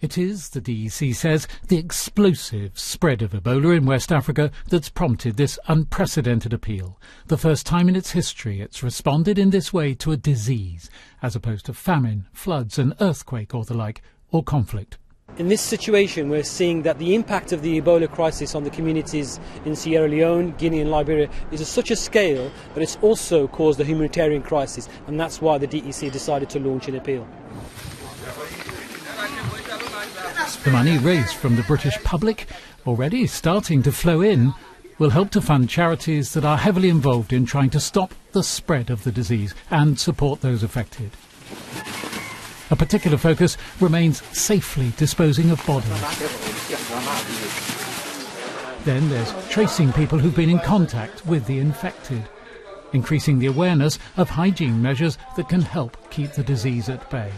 It is, the DEC says, the explosive spread of Ebola in West Africa that's prompted this unprecedented appeal. The first time in its history it's responded in this way to a disease, as opposed to famine, floods, an earthquake or the like, or conflict. In this situation, we're seeing that the impact of the Ebola crisis on the communities in Sierra Leone, Guinea and Liberia is of such a scale that it's also caused a humanitarian crisis, and that's why the DEC decided to launch an appeal. The money raised from the British public, already starting to flow in, will help to fund charities that are heavily involved in trying to stop the spread of the disease and support those affected. A particular focus remains safely disposing of bodies. Then there's tracing people who've been in contact with the infected, increasing the awareness of hygiene measures that can help keep the disease at bay.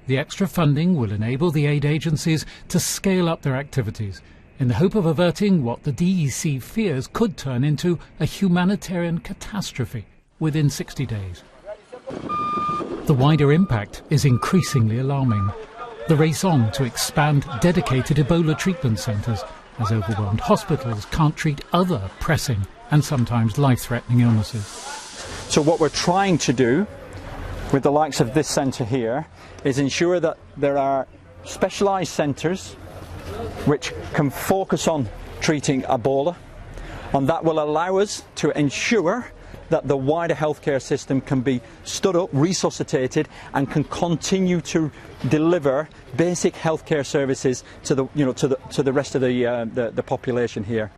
The extra funding will enable the aid agencies to scale up their activities in the hope of averting what the DEC fears could turn into a humanitarian catastrophe within 60 days. The wider impact is increasingly alarming. The race on to expand dedicated Ebola treatment centres as overwhelmed hospitals can't treat other pressing and sometimes life-threatening illnesses. So what we're trying to do with the likes of this centre here is ensure that there are specialised centres which can focus on treating Ebola, and that will allow us to ensure that the wider healthcare system can be stood up, resuscitated, and can continue to deliver basic healthcare services to the rest of the population here.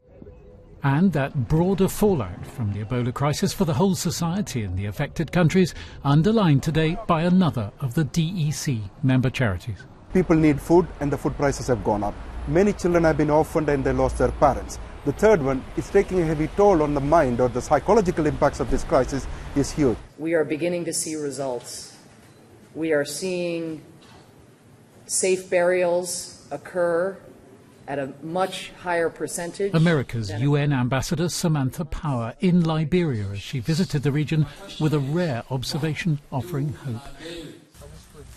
And that broader fallout from the Ebola crisis for the whole society in the affected countries, underlined today by another of the DEC member charities. People need food and the food prices have gone up. Many children have been orphaned and they lost their parents. The third one is taking a heavy toll on the mind, or the psychological impacts of this crisis is huge. We are beginning to see results. We are seeing safe burials occur at a much higher percentage. America's UN Ambassador Samantha Power in Liberia as she visited the region with a rare observation offering hope.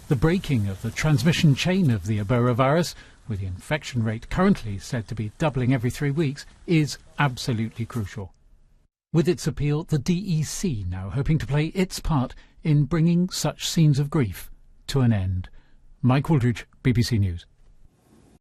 The breaking of the transmission chain of the Ebola virus, with the infection rate currently said to be doubling every 3 weeks, is absolutely crucial. With its appeal, the DEC now hoping to play its part in bringing such scenes of grief to an end. Mike Wooldridge, BBC News.